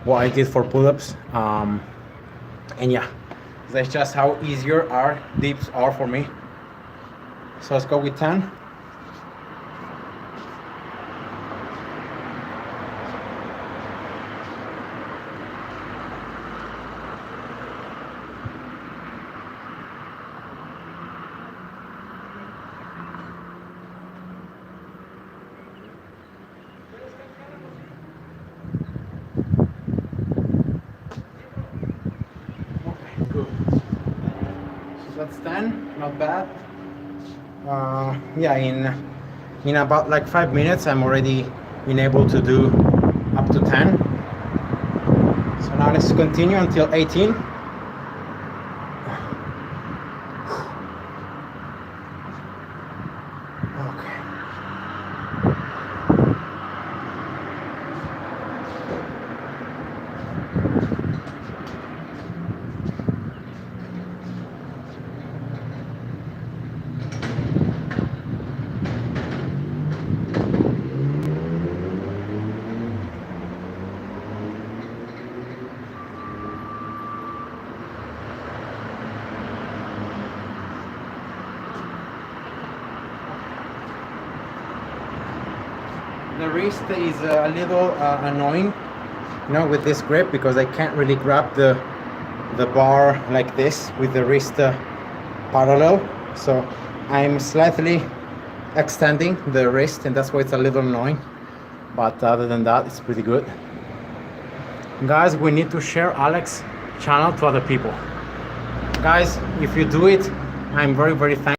what I did for pull-ups. And yeah, that's just how easier our dips are for me. So let's go with 10. Good. So that's 10, not bad. Yeah, in about like 5 minutes, I'm already been able to do up to 10. So now let's continue until 18. Okay. The wrist is a little annoying, you know, with this grip, because I can't really grab the bar like this with the wrist parallel. So I'm slightly extending the wrist, and that's why it's a little annoying. But other than that, it's pretty good. Guys, we need to share Alex's channel to other people. Guys, if you do it, I'm very thankful.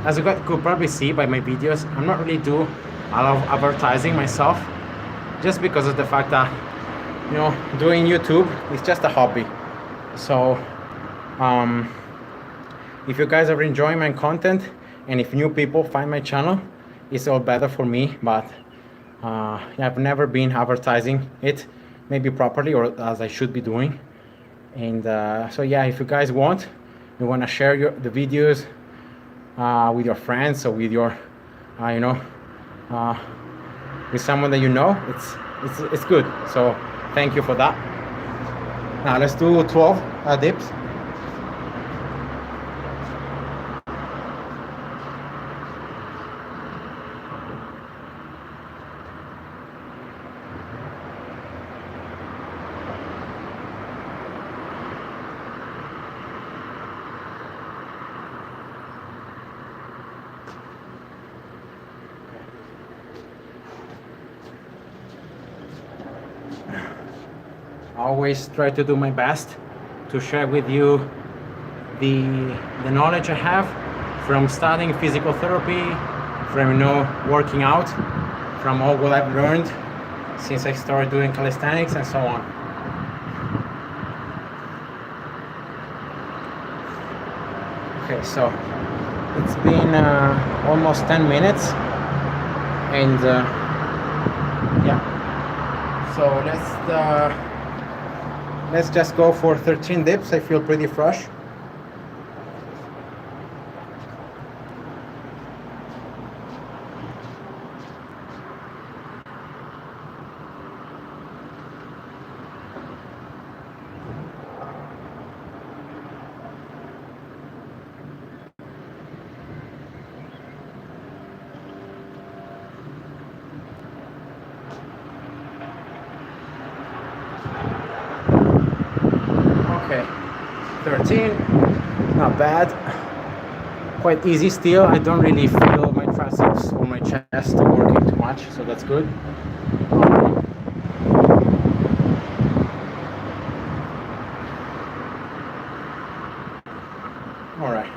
As you guys could probably see by my videos, I'm not really do a lot of advertising myself, just because of the fact that, you know, doing YouTube is just a hobby. So if you guys are enjoying my content, and if new people find my channel, it's all better for me. But I've never been advertising it maybe properly, or as I should be doing. And so yeah, if you guys want to share the videos with your friends, or with your you know, with someone that you know, it's good. So thank you for that. Now let's do 12 dips. I always try to do my best to share with you the knowledge I have from studying physical therapy, from, you know, working out, from all what I've learned since I started doing calisthenics and so on. Okay, so it's been almost 10 minutes, and yeah, so let's just go for 13 dips. I feel pretty fresh. Okay, 13, not bad. Quite easy still. I don't really feel my triceps or my chest working too much, so that's good. All right.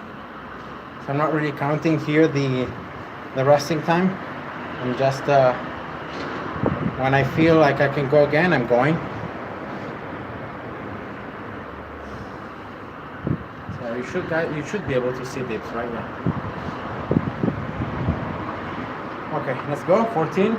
So I'm not really counting here the resting time. I'm just when I feel like I can go again, I'm going. So you should be able to see dips right now. Okay, let's go. 14.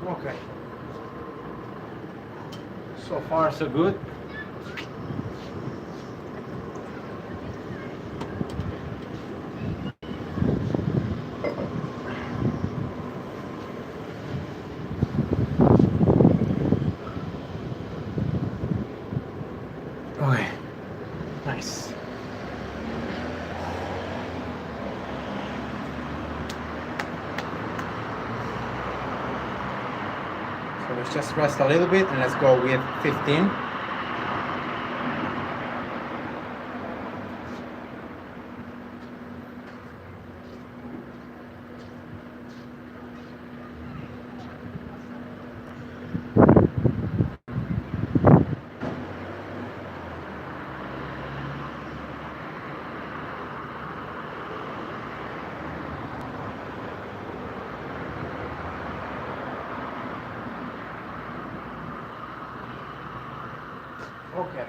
Okay. So far, so good. Okay. Nice. So let's just rest a little bit and let's go with 15. Okay.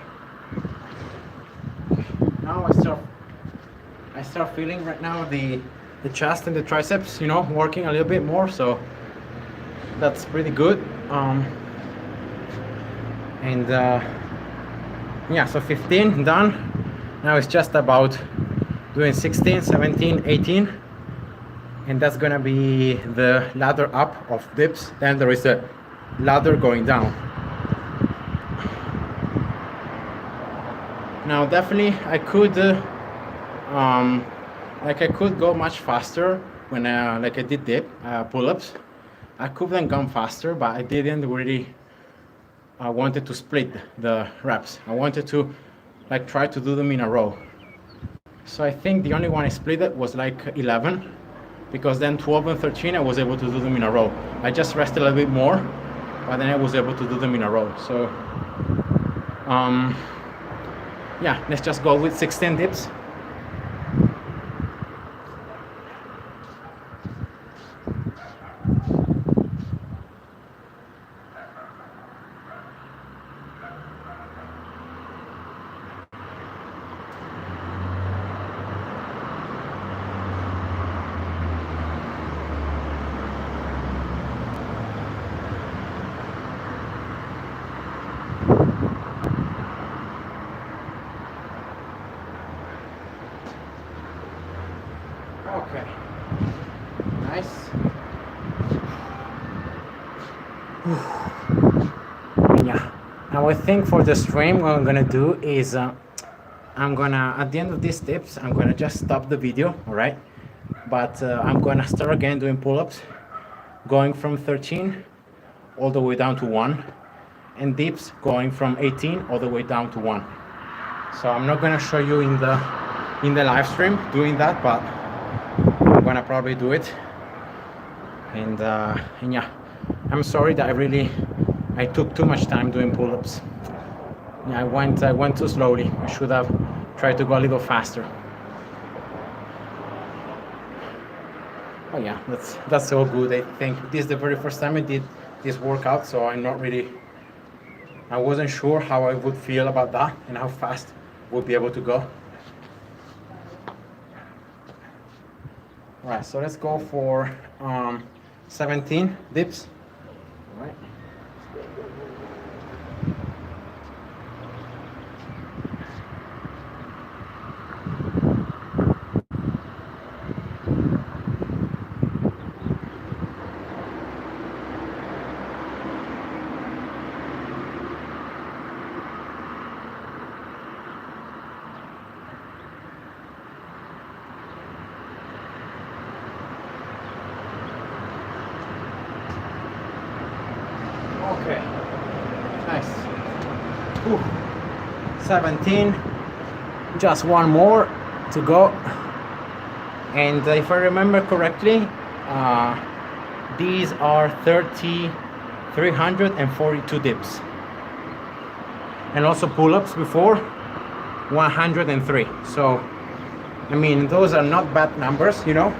Now I start feeling right now the chest and the triceps, you know, working a little bit more, so that's pretty good. And yeah, so 15 done. Now it's just about doing 16, 17, 18, and that's gonna be the ladder up of dips. Then there is a ladder going down. Now definitely I could like I could go much faster when like I did dip pull-ups. I could have gone faster, but I didn't really. I wanted to split the reps. I wanted to like try to do them in a row. So I think the only one I split it was like 11, because then 12 and 13 I was able to do them in a row. I just rested a little bit more, but then I was able to do them in a row. So yeah, let's just go with 16 dips. Okay, nice. Yeah, now I think for the stream what I'm gonna do is I'm gonna, at the end of these tips, I'm gonna just stop the video, all right? But I'm gonna start again doing pull-ups, going from 13 all the way down to 1, and dips going from 18 all the way down to 1. So I'm not gonna show you in the live stream doing that, but I'm gonna probably do it. And yeah, I'm sorry that I took too much time doing pull-ups. Yeah, I went too slowly. I should have tried to go a little faster. Oh yeah, that's so good. I think this is the very first time I did this workout, so I wasn't sure how I would feel about that and how fast we'll be able to go. All right, so let's go for 17 dips. All right. Okay, nice. Ooh. 17, just one more to go. And if I remember correctly, these are 342 dips. And also pull-ups before, 103. So, I mean, those are not bad numbers, you know,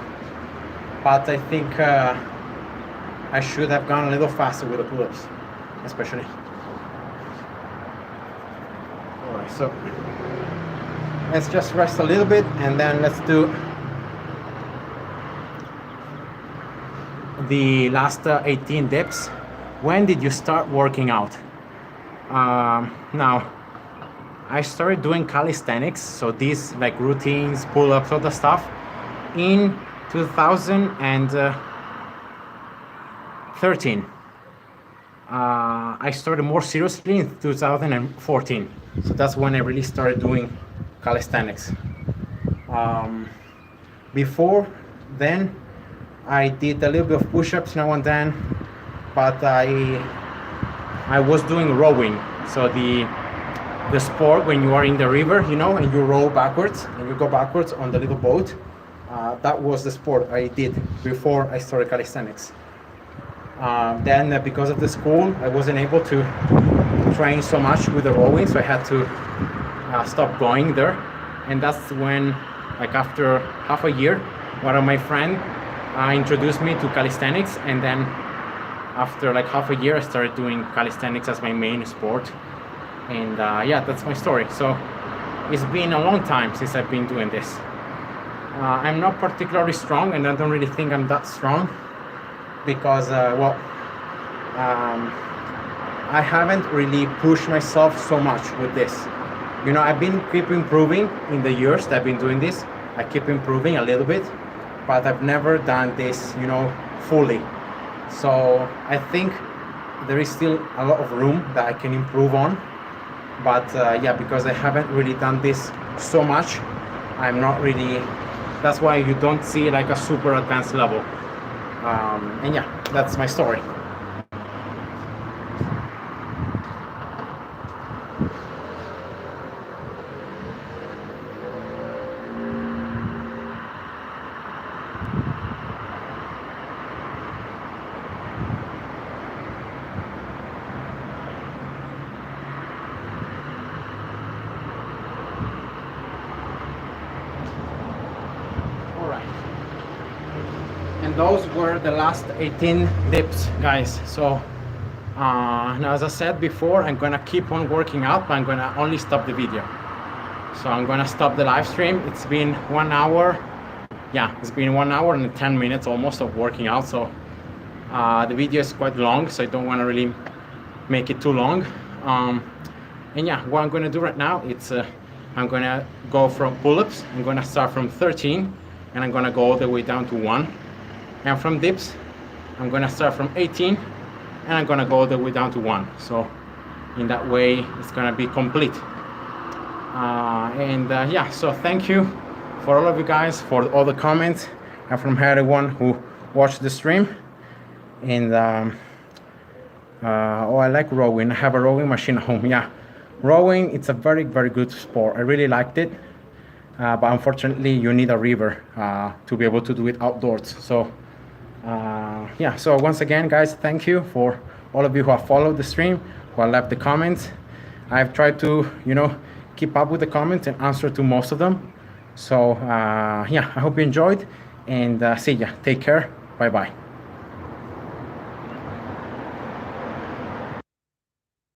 but I think I should have gone a little faster with the pull-ups, especially. All right, so let's just rest a little bit and then let's do the last 18 dips. When did you start working out? Now, I started doing calisthenics, so these like routines, pull-ups, all the stuff, in 2013. I started more seriously in 2014, so that's when I really started doing calisthenics. Before then, I did a little bit of push-ups now and then, but I was doing rowing, so the sport when you are in the river, you know, and you row backwards and you go backwards on the little boat. That was the sport I did before I started calisthenics. Then because of the school, I wasn't able to train so much with the rowing, so I had to stop going there. And that's when, like after half a year, one of my friends introduced me to calisthenics, and then after like half a year, I started doing calisthenics as my main sport. And yeah, that's my story. So it's been a long time since I've been doing this. I'm not particularly strong, and I don't really think I'm that strong because, I haven't really pushed myself so much with this. You know, I've been keep improving in the years that I've been doing this. I keep improving a little bit, but I've never done this, you know, fully. So I think there is still a lot of room that I can improve on. But yeah, because I haven't really done this so much, I'm not really, that's why you don't see like a super advanced level. And yeah, that's my story. And those were the last 18 dips, guys. So now, as I said before, I'm gonna keep on working out, but I'm gonna only stop the video. So I'm gonna stop the live stream. It's been 1 hour. Yeah, it's been 1 hour and 10 minutes almost of working out. So the video is quite long, so I don't want to really make it too long. And yeah, what I'm gonna do right now, it's I'm gonna go from pull-ups. I'm gonna start from 13, and I'm gonna go all the way down to 1. And from dips, I'm gonna start from 18, and I'm gonna go all the way down to 1. So in that way, it's gonna be complete. Yeah, so thank you for all of you guys, for all the comments, and from everyone who watched the stream. And oh, I like rowing. I have a rowing machine at home. Yeah, rowing, it's a very, very good sport. I really liked it. But unfortunately, you need a river to be able to do it outdoors. So Yeah, so once again, guys, thank you for all of you who have followed the stream, who have left the comments. I've tried to, keep up with the comments and answer to most of them. So yeah, I hope you enjoyed, and see ya. Take care. Bye bye.